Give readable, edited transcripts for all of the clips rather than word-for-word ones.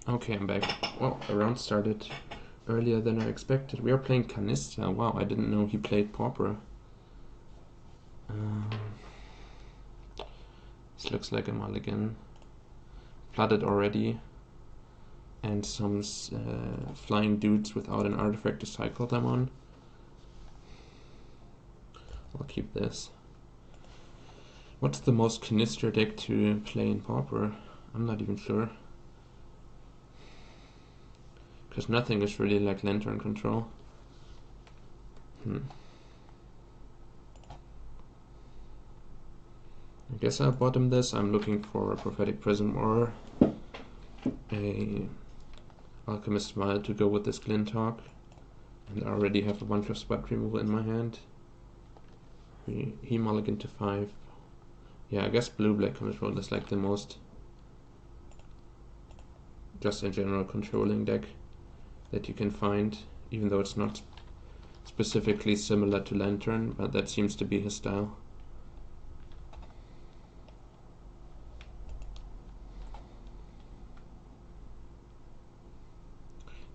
Okay, I'm back. Well, the round started earlier than I expected. We are playing Canista. Wow, I didn't know he played Pauper. This looks like a mulligan. Flooded already. And some flying dudes without an artifact to cycle them on. I'll keep this. What's the most Canista deck to play in Pauper? I'm not even sure. Because nothing is really like Lantern control. I guess I'll bottom this. I'm looking for a Prophetic Prism or a Alchemist Smile to go with this Glintalk. And I already have a bunch of spot removal in my hand. He mulligan to 5. Yeah, I guess blue-black control is like the most, just in general, controlling deck that you can find, even though it's not specifically similar to Lantern, but that seems to be his style.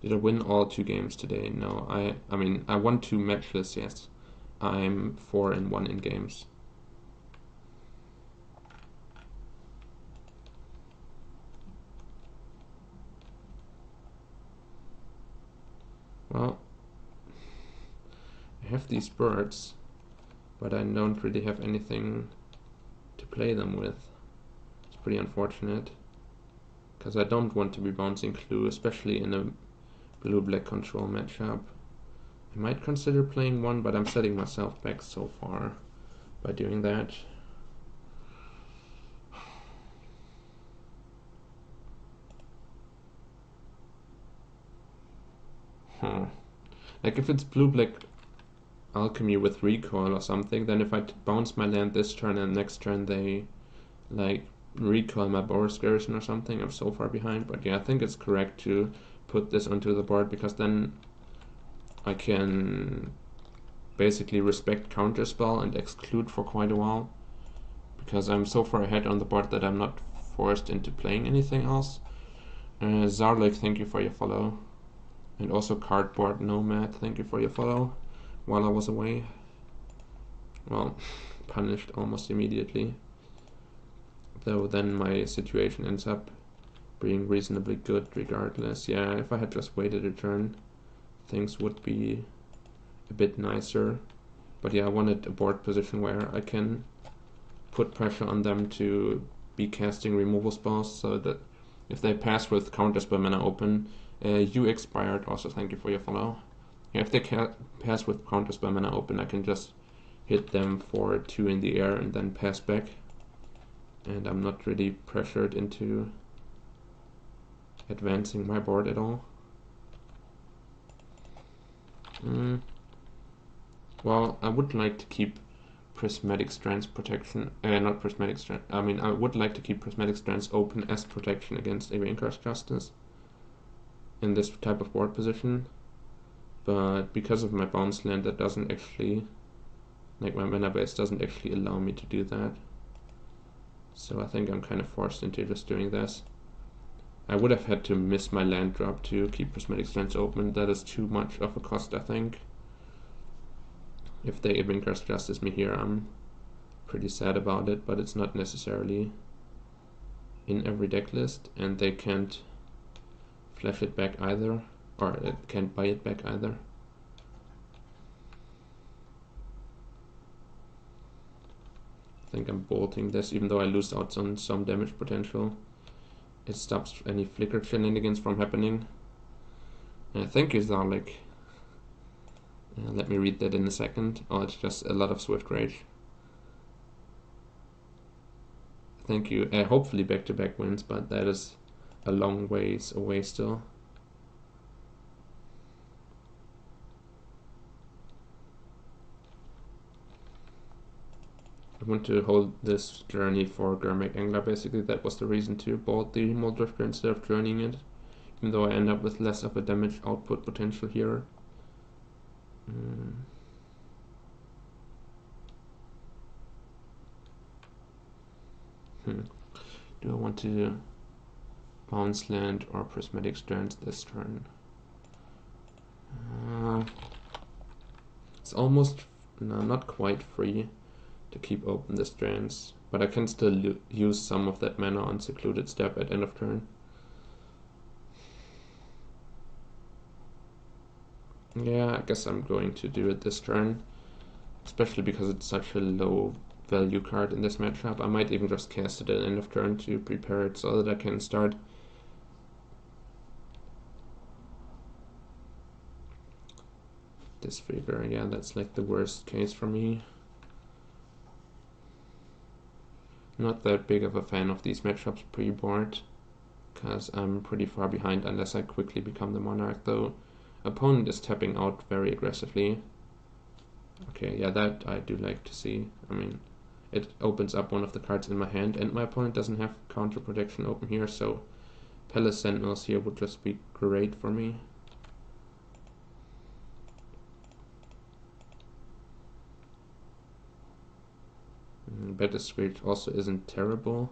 Did I win all 2 games today? No, I mean, I won 2 matches, yes. I'm 4-1 in games. Well, I have these birds, but I don't really have anything to play them with. It's pretty unfortunate, because I don't want to be bouncing Clue, especially in a blue-black control matchup. I might consider playing one, but I'm setting myself back so far by doing that. Like if it's blue-black alchemy with recoil or something, then if I bounce my land this turn and next turn they like recoil my Boris Garrison or something, I'm so far behind. But yeah, I think it's correct to put this onto the board, because then I can basically respect counterspell and exclude for quite a while, because I'm so far ahead on the board that I'm not forced into playing anything else. Zarlik, thank you for your follow. And also Cardboard Nomad, thank you for your follow while I was away. Well, punished almost immediately. Though then my situation ends up being reasonably good regardless. Yeah, if I had just waited a turn, things would be a bit nicer. But yeah, I wanted a board position where I can put pressure on them to be casting removal spells, so that if they pass with counterspell mana open, you expired, also thank you for your follow. Yeah, if they pass with counterspell mana open, I can just hit them for 2 in the air and then pass back. And I'm not really pressured into advancing my board at all. Well, I would like to keep Prismatic Strands protection, not Prismatic Strands, I mean, I would like to keep Prismatic Strands open as protection against Awaken's Justice in this type of board position, but because of my bounce land, that doesn't actually, like my mana base doesn't actually allow me to do that. So I think I'm kind of forced into just doing this. I would have had to miss my land drop to keep Prismatic Strands open. That is too much of a cost, I think. If they Awaken's Justice me here, I'm pretty sad about it, but it's not necessarily in every deck list, and they can't flash it back either, or it can't buy it back either. I think I'm bolting this, even though I lose out on some damage potential. It stops any flicker shenanigans from happening. Thank you, Zarlik. Let me read that in a second. Oh, it's just a lot of Swift Rage. Thank you. Hopefully back-to-back wins, but that is a long ways away still. I want to hold this journey for Gurmag Angler, basically. That was the reason to bolt the Moldrifter instead of journeying it, even though I end up with less of a damage output potential here. Do I want to bounce land or prismatic strands this turn. It's almost, no, not quite free to keep open the strands, but I can still use some of that mana on secluded step at end of turn. Yeah, I guess I'm going to do it this turn, especially because it's such a low value card in this matchup. I might even just cast it at end of turn to prepare it so that I can start disfigure. Yeah, that's like the worst case for me. Not that big of a fan of these matchups pre-board, because I'm pretty far behind unless I quickly become the Monarch, though. Opponent is tapping out very aggressively. Okay, yeah, that I do like to see. I mean, it opens up one of the cards in my hand, and my opponent doesn't have counter protection open here, so Palace Sentinels here would just be great for me. Better Screech also isn't terrible,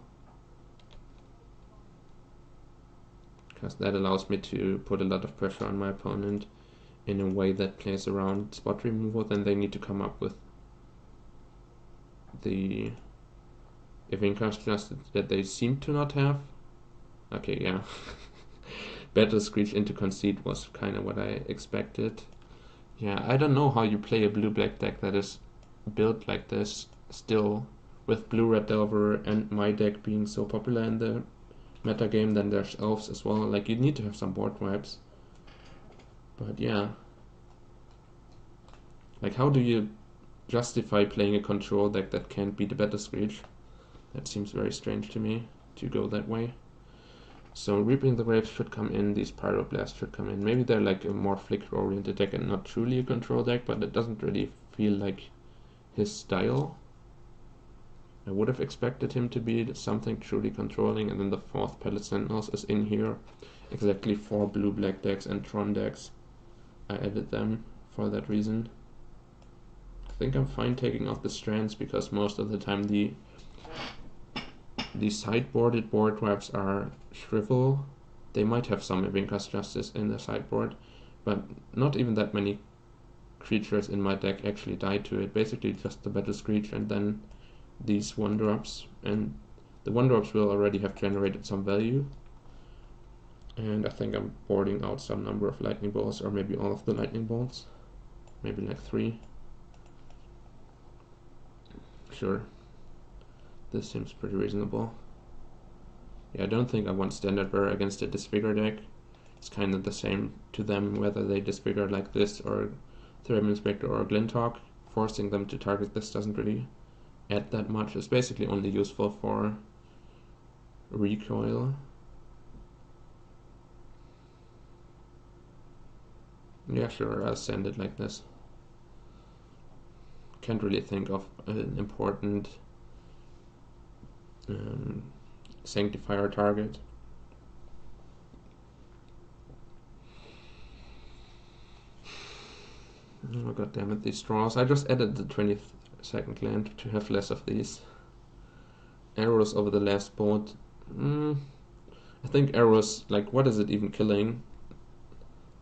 because that allows me to put a lot of pressure on my opponent in a way that plays around spot removal. Then they need to come up with the Evenka's Justice that they seem to not have. Okay, yeah. Better Screech into Conceit was kind of what I expected. Yeah, I don't know how you play a blue-black deck that is built like this still, with blue-red Delver and my deck being so popular in the meta game. Then there's elves as well. Like, you need to have some board wipes. But yeah, like, how do you justify playing a control deck that can't beat a Better Screech? That seems very strange to me to go that way. So Reaping the Waves should come in, these Pyroblasts should come in. Maybe they're like a more flicker-oriented deck and not truly a control deck, but it doesn't really feel like his style. I would have expected him to be something truly controlling, and then the fourth Palace Sentinels is in here. Exactly 4 blue-black decks and Tron decks. I added them for that reason. I think I'm fine taking off the strands, because most of the time the sideboarded board wipes are Shrivel. They might have some Evenka's Justice in the sideboard, but not even that many creatures in my deck actually die to it. Basically just the Battle Screech and then these 1-drops, and the 1-drops will already have generated some value. And I think I'm boarding out some number of lightning bolts, or maybe all of the lightning bolts. Maybe like 3. Sure. This seems pretty reasonable. Yeah, I don't think I want Standard Bearer against a Disfigure deck. It's kind of the same to them whether they Disfigure like this or Theorem Inspector or Glinthawk. Forcing them to target this doesn't really add that much. It's basically only useful for recoil. Yeah, sure, I'll send it like this. Can't really think of an important Sanctifier target. Oh god damn it, these straws. I just added the 22nd land to have less of these. Arrows over the last boat. I think arrows, like, what is it even killing?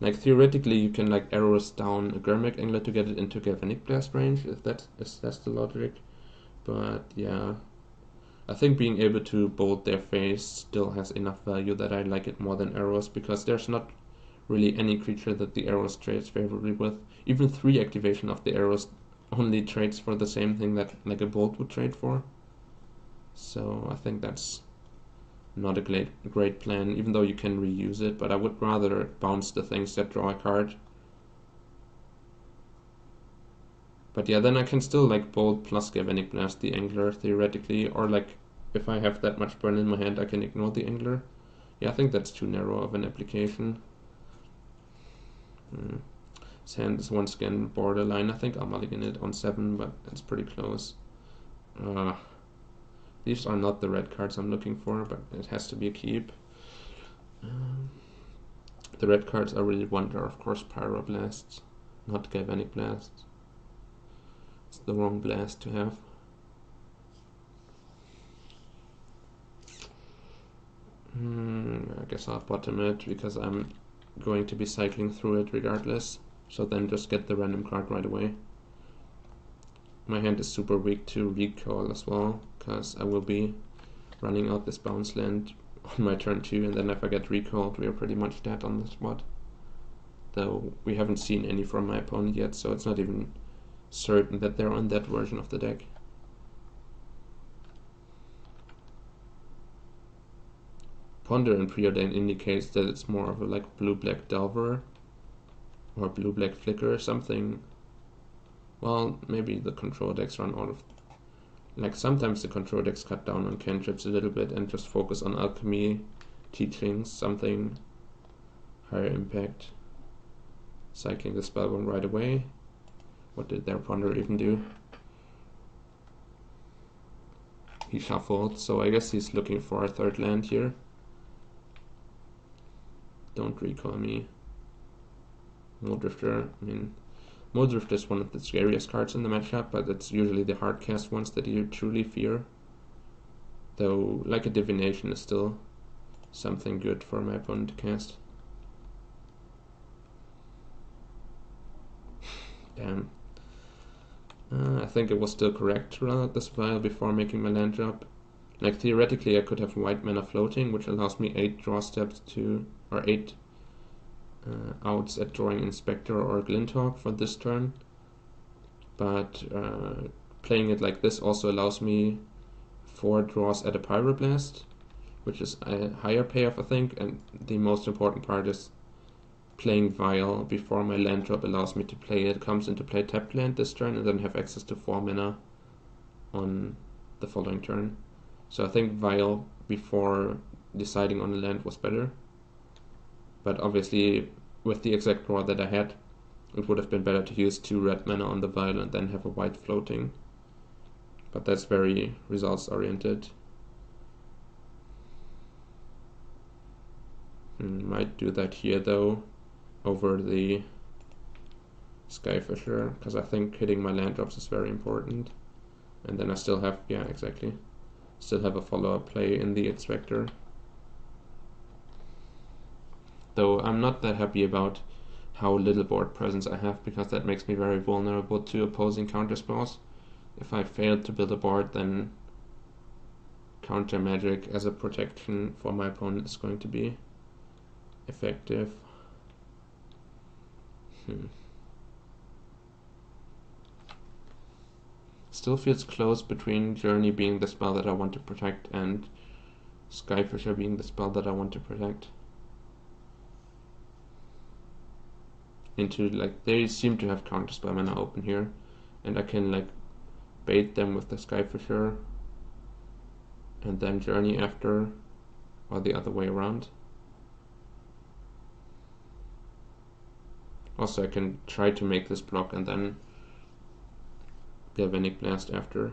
Like, theoretically you can like arrows down a Gurmag Angler to get it into Galvanic Blast range, if that's the logic. But yeah, I think being able to bolt their face still has enough value that I like it more than arrows, because there's not really any creature that the arrows trades favorably with. Even 3 activation of the arrows only trades for the same thing that like a bolt would trade for. So I think that's not a great plan, even though you can reuse it, but I would rather bounce the things that draw a card. But yeah, then I can still like bolt plus Galvanic Blast the Angler theoretically, or like if I have that much burn in my hand I can ignore the Angler. Yeah, I think that's too narrow of an application. His hand is once again borderline. I think I'll mulligan it on 7, but it's pretty close. These are not the red cards I'm looking for, but it has to be a keep. The red cards I really want are, of course, Pyroblasts, not Galvanic Blasts. It's the wrong blast to have. I guess I'll bottom it because I'm going to be cycling through it regardless. So then just get the random card right away. My hand is super weak to recall as well, because I will be running out this bounce land on my turn 2, and then if I get recalled, we are pretty much dead on the spot. Though we haven't seen any from my opponent yet, so it's not even certain that they're on that version of the deck. Ponder and Preordain indicates that it's more of a like blue-black Delver or blue-black Flicker or something. Well, maybe the control decks run out of... Like sometimes the control decks cut down on cantrips a little bit and just focus on alchemy, teachings, something higher impact. Cycling the Spellbomb right away. What did their Ponder even do? He shuffled, so I guess he's looking for a third land here. Don't recall me. Muldrifter, I mean, Muldrifter is one of the scariest cards in the matchup, but it's usually the hard cast ones that you truly fear. Though, like a Divination is still something good for my opponent to cast. Damn. I think it was still correct to run out this vial before making my land drop. Like, theoretically I could have white mana floating, which allows me 8 draw steps to, or 8 outs at drawing Inspector or Glinthawk for this turn. But playing it like this also allows me 4 draws at a Pyroblast, which is a higher payoff, I think, and the most important part is playing Vial before my land drop allows me to play it. Comes into play tapped land this turn and then have access to 4 mana on the following turn. So I think Vial before deciding on a land was better. But obviously with the exact draw that I had, it would have been better to use 2 red mana on the Vial and then have a white floating. But that's very results oriented. Might do that here though, over the Skyfisher, because I think hitting my land drops is very important. And then I still have, yeah, exactly, still have a follow-up play in the Inspector. Though I'm not that happy about how little board presence I have, because that makes me very vulnerable to opposing counterspells. If I fail to build a board, then counter magic as a protection for my opponent is going to be effective. Still feels close between Journey being the spell that I want to protect and Skyfisher being the spell that I want to protect. Into, like, they seem to have counterspell mana open here, and I can like bait them with the Skyfisher and then Journey after, or the other way around. Also, I can try to make this block and then Galvanic Blast after.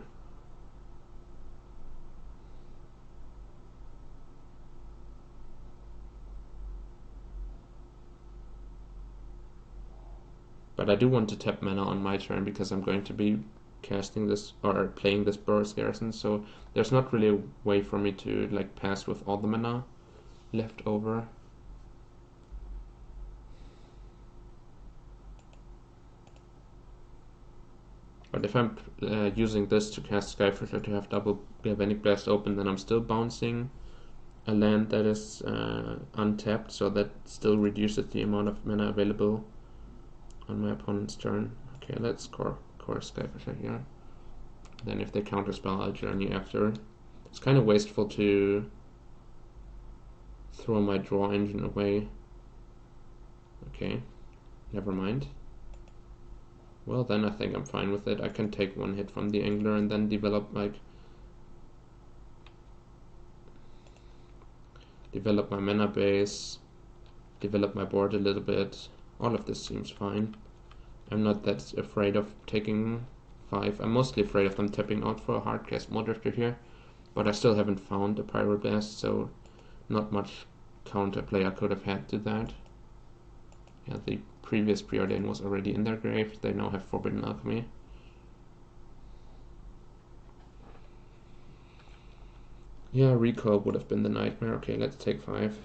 But I do want to tap mana on my turn because I'm going to be casting this or playing this Burst Garrison, so there's not really a way for me to like pass with all the mana left over. But if I'm using this to cast Skyfisher to have double Galvanic Blast open, then I'm still bouncing a land that is untapped, so that still reduces the amount of mana available on my opponent's turn. Okay, let's core Skyfisher here. Then if they counterspell, I'll Journey after. It's kind of wasteful to throw my draw engine away. Okay, never mind. Well, then I think I'm fine with it. I can take 1 hit from the Angler and then develop my mana base, develop my board a little bit. All of this seems fine. I'm not that afraid of taking 5. I'm mostly afraid of them tapping out for a hardcast Muldrifter here, but I still haven't found a Pyroblast, so not much counterplay I could have had to that. Yeah, the previous Preordain was already in their grave. They now have Forbidden Alchemy. Yeah, recall would have been the nightmare. Okay, let's take 5.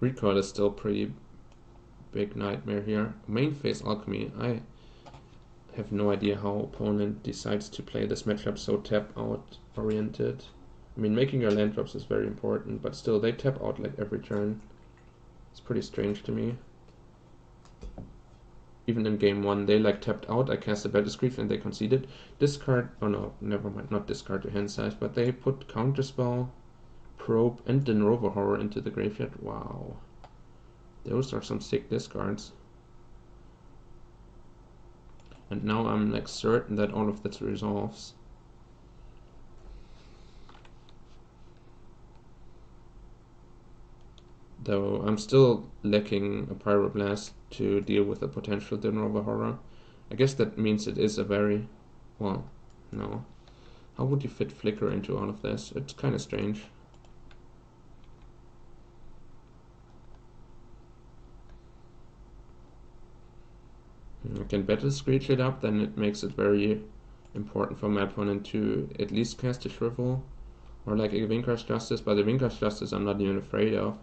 Recoil is still pretty big nightmare here. Main phase Alchemy, I have no idea how opponent decides to play this matchup so tap out oriented. I mean, making your land drops is very important, but still they tap out like every turn. It's pretty strange to me. Even in game 1 they like tapped out, I cast a Battle Screech and they conceded. Discard, oh no, never mind, not discard your hand size, but they put Counterspell, Probe and De Novo Horror into the graveyard. Wow. Those are some sick discards. And now I'm like certain that all of this resolves. Though I'm still lacking a Pyroblast to deal with a potential De Novo Horror. I guess that means it is a very... well, no. How would you fit Flicker into all of this? It's kind of strange. I can Battle Screech it up, then it makes it very important for my opponent to at least cast a Shrivel. Or like a Vincar's Justice, but the Vincar's Justice I'm not even afraid of.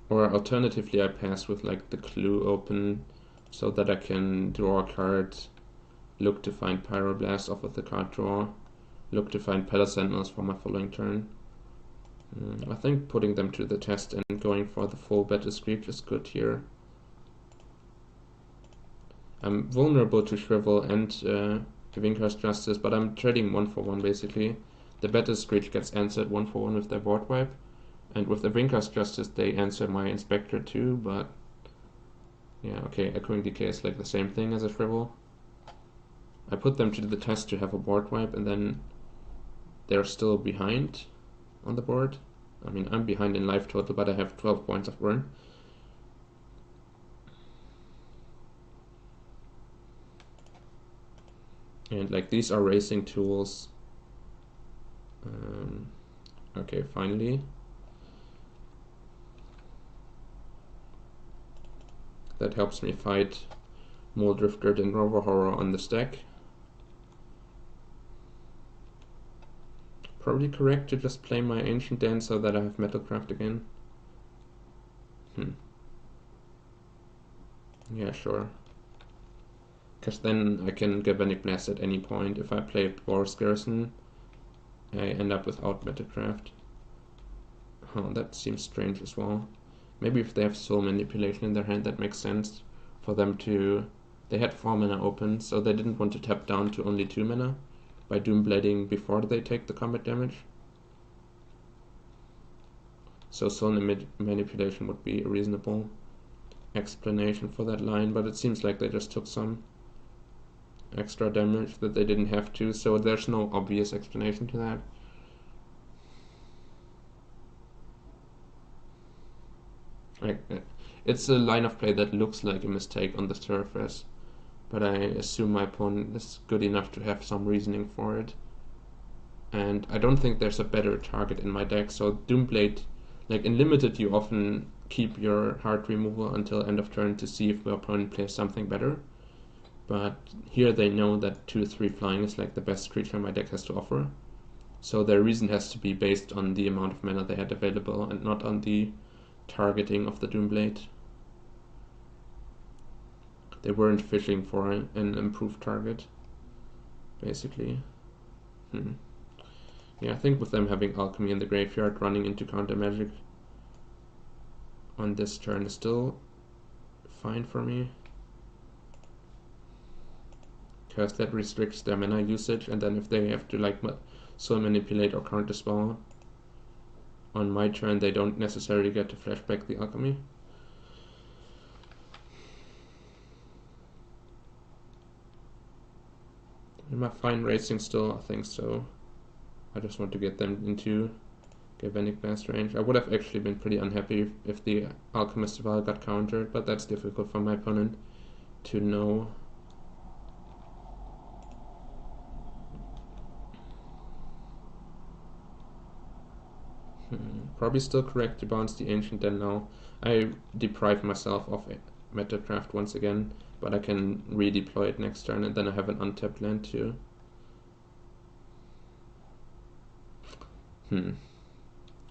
Or alternatively I pass with like the Clue open so that I can draw a card, look to find Pyroblast off of the card draw, look to find Palace Sentinels for my following turn. I think putting them to the test and going for the full Battle Screech is good here. I'm vulnerable to Shrivel and Vincar's Justice, but I'm trading 1-for-1 basically. The Battle Screech gets answered 1-for-1 with their board wipe, and with the Vincar's Justice they answer my Inspector too, but yeah, okay, Echoing Decay is like the same thing as a Shrivel. I put them to the test to have a board wipe, and then they're still behind on the board. I mean, I'm behind in life total, but I have 12 points of burn. And like these are racing tools. Okay, finally. That helps me fight Moldrifter and Rover Horror on the stack. Probably correct to just play my Ancient Dance so that I have Metalcraft again. Yeah, sure. Because then I can Galvanic Blast at any point. If I play Boros Garrison, I end up without Metalcraft. Oh, that seems strange as well. Maybe if they have Soul Manipulation in their hand, that makes sense for them to... They had 4 mana open, so they didn't want to tap down to only 2 mana by Doomblading before they take the combat damage. So Soul Manipulation would be a reasonable explanation for that line, but it seems like they just took some extra damage that they didn't have to, so there's no obvious explanation to that. It's a line of play that looks like a mistake on the surface, but I assume my opponent is good enough to have some reasoning for it. And I don't think there's a better target in my deck, so Doomblade, like in Limited you often keep your heart removal until end of turn to see if the opponent plays something better. But here they know that 2/3 flying is like the best creature my deck has to offer. So their reason has to be based on the amount of mana they had available and not on the targeting of the Doomblade. They weren't fishing for an improved target, basically. Yeah, I think with them having Alchemy in the graveyard, running into counter magic on this turn is still fine for me. Because that restricts their mana usage, and then if they have to like Soul Manipulate or Counterspell on my turn, they don't necessarily get to flashback the Alchemy. Am I fine racing still? I think so. I just want to get them into Galvanic Blast range. I would have actually been pretty unhappy if the Alchemist Val got countered, but that's difficult for my opponent to know. Probably still correct to bounce the Ancient Den now. I deprive myself of Metacraft once again, but I can redeploy it next turn, and then I have an untapped land too.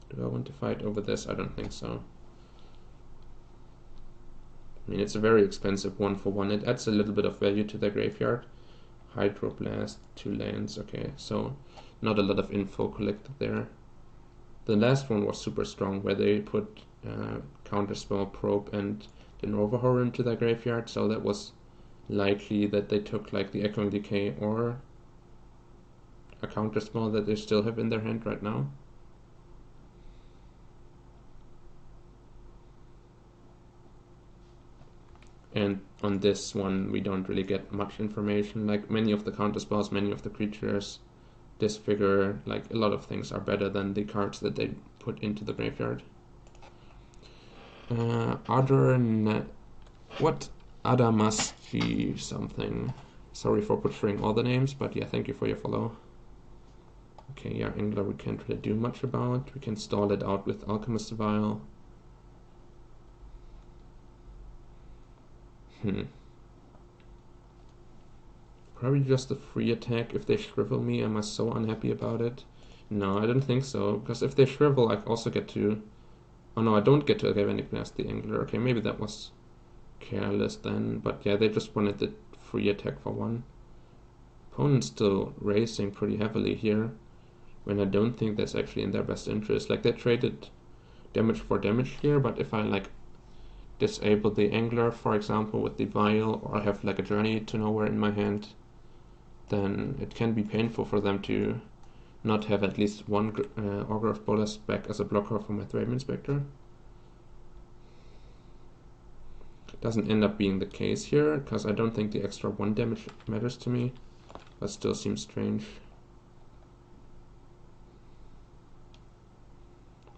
Do I want to fight over this? I don't think so. I mean, it's a very expensive 1-for-1. It adds a little bit of value to their graveyard. Hydroblast, 2 lands. Okay, so not a lot of info collected there. The last one was super strong, where they put Counterspell, Probe, and the Nova Horror into their graveyard, so that was likely that they took like the Echoing Decay or a Counterspell that they still have in their hand right now. And on this one, we don't really get much information. Like many of the counterspells, many of the creatures, disfigure, like a lot of things are better than the cards that they put into the graveyard. What? Adamaschi something. Sorry for butchering all the names, but yeah, thank you for your follow. Okay, yeah, Angler we can't really do much about. We can stall it out with Alchemist Vial. Probably just a free attack. If they shrivel me, am I so unhappy about it? No, I don't think so, because if they shrivel, I also get to... Oh no, I don't get to Galvanic Blast the Angler. Okay, maybe that was careless then, but yeah, they just wanted the free attack for 1. Opponent's still racing pretty heavily here, when I don't think that's actually in their best interest. Like, they traded damage for damage here, but if I, like, disable the Angler, for example, with the Vial, or I have, like, a Journey to Nowhere in my hand, then it can be painful for them to not have at least one Augur of Bolas back as a blocker for my Thraben Inspector. Doesn't end up being the case here, because I don't think the extra 1 damage matters to me, but still seems strange.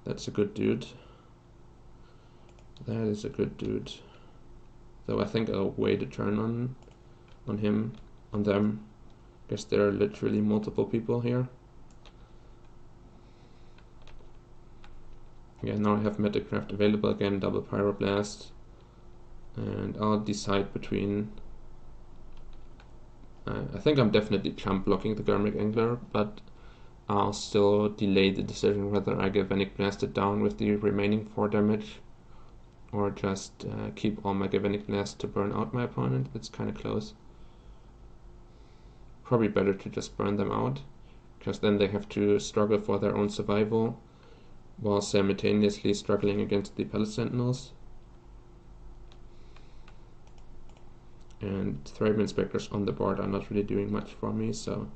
That's a good dude. That is a good dude. Though I think I'll wait a turn on him, on them. Guess there are literally multiple people here. Yeah, now I have Metacraft available again, double Pyroblast. And I'll decide between... I think I'm definitely chump blocking the Garmic Angler, but I'll still delay the decision whether I Galvanic Blast it down with the remaining 4 damage, or just keep all my Galvanic Blast to burn out my opponent. It's kind of close. Probably better to just burn them out, because then they have to struggle for their own survival, while simultaneously struggling against the Palace Sentinels. And Thraben Inspectors on the board are not really doing much for me, so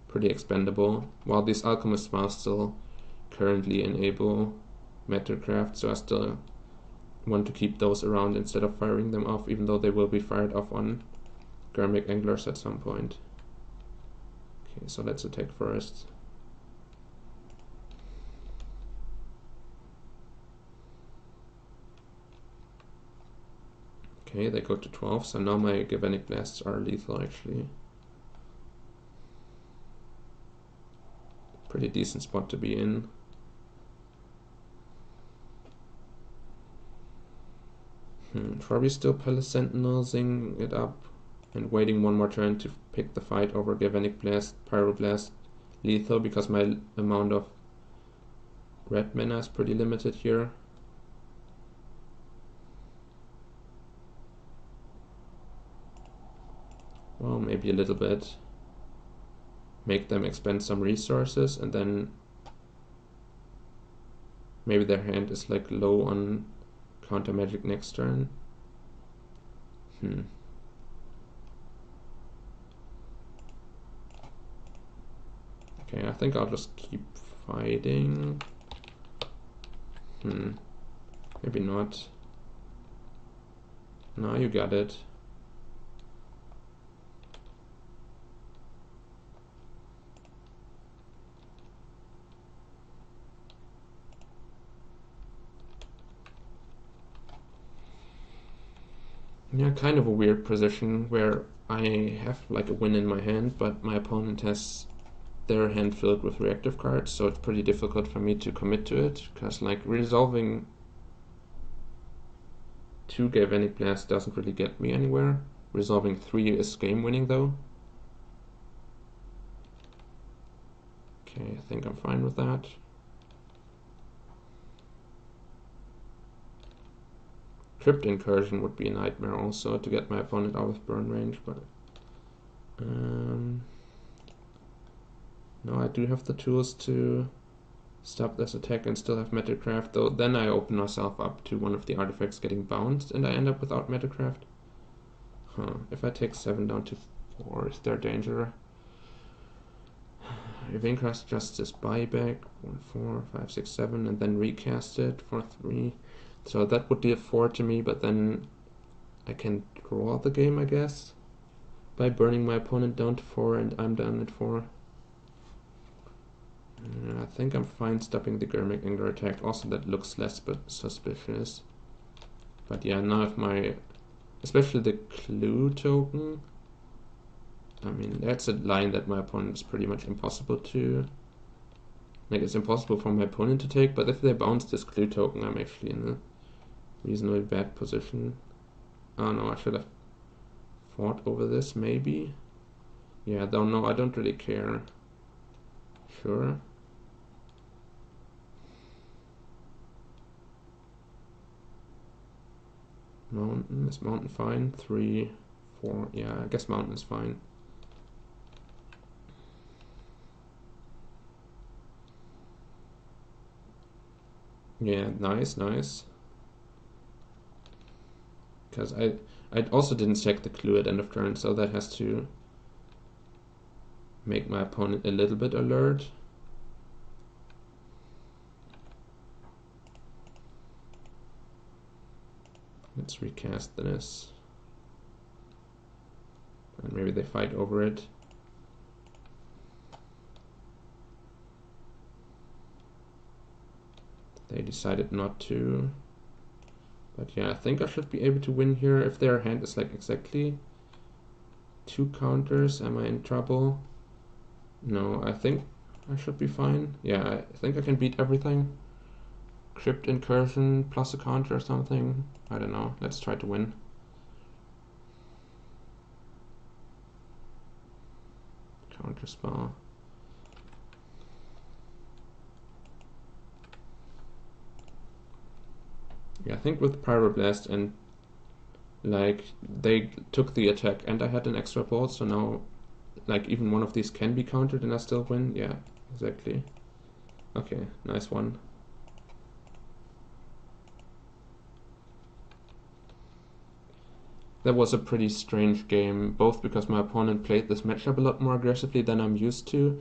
pretty expendable. While these Alchemist Vials still currently enable Metacraft, so I still want to keep those around instead of firing them off, even though they will be fired off on Garmic Anglers at some point. Okay, so let's attack first. Okay, they go to 12, so now my Galvanic Blasts are lethal actually. Pretty decent spot to be in. Probably still Palace Sentinelsing it up and waiting 1 more turn to pick the fight over Galvanic Blast, Pyroblast, lethal, because my amount of red mana is pretty limited here. Well, maybe a little bit. Make them expend some resources, and then maybe their hand is like low on counter magic next turn. Okay, I think I'll just keep fighting. Maybe not. No, you got it. Yeah, kind of a weird position where I have like a win in my hand, but my opponent has their hand filled with reactive cards, so it's pretty difficult for me to commit to it, because like resolving 2 Galvanic Blasts doesn't really get me anywhere. Resolving 3 is game winning though. Okay, I think I'm fine with that. Crypt Incursion would be a nightmare also to get my opponent out of burn range, but no, I do have the tools to stop this attack and still have Metacraft, though then I open myself up to one of the artifacts getting bounced and I end up without Metacraft. If I take 7 down to 4, is there danger? Evencast Justice buyback, 1, 4, 5, 6, 7, and then recast it for 3. So that would deal 4 to me, but then I can draw the game, I guess, by burning my opponent down to 4 and I'm down at 4. I think I'm fine stopping the Garmic Anger attack. Also, that looks less but suspicious. But yeah, now if my, especially the clue token, I mean, that's a line that my opponent is pretty much impossible to, like, it's impossible for my opponent to take, but if they bounce this clue token, I'm actually in a reasonably bad position. Oh no, I should have fought over this, maybe? Yeah, I don't know, I don't really care. Sure. Mountain, is mountain fine? 3, 4, yeah, I guess mountain is fine. Yeah, nice, nice. Because I also didn't check the clue at end of turn, so that has to make my opponent a little bit alert. Let's recast this. And maybe they fight over it. They decided not to. But yeah, I think I should be able to win here. If their hand is like exactly 2 counters, am I in trouble? No, I think I should be fine. Yeah, I think I can beat everything. Crypt Incursion plus a counter or something. I don't know. Let's try to win. Counter spell. Yeah, I think with Pyroblast and like they took the attack and I had an extra ball, so now like even one of these can be countered and I still win. Yeah, exactly. Okay, nice one. That was a pretty strange game, both because my opponent played this matchup a lot more aggressively than I'm used to,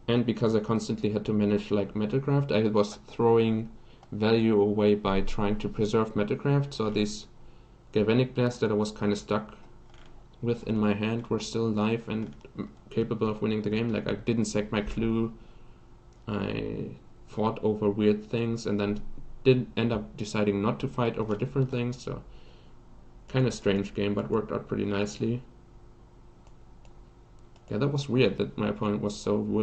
and because I constantly had to manage like Metacraft. I was throwing value away by trying to preserve Metacraft, so these Galvanic Blasts that I was kind of stuck with in my hand were still alive and capable of winning the game. Like I didn't sack my clue, I fought over weird things and then did end up deciding not to fight over different things, so kind of strange game, but worked out pretty nicely. Yeah, that was weird that my opponent was so willing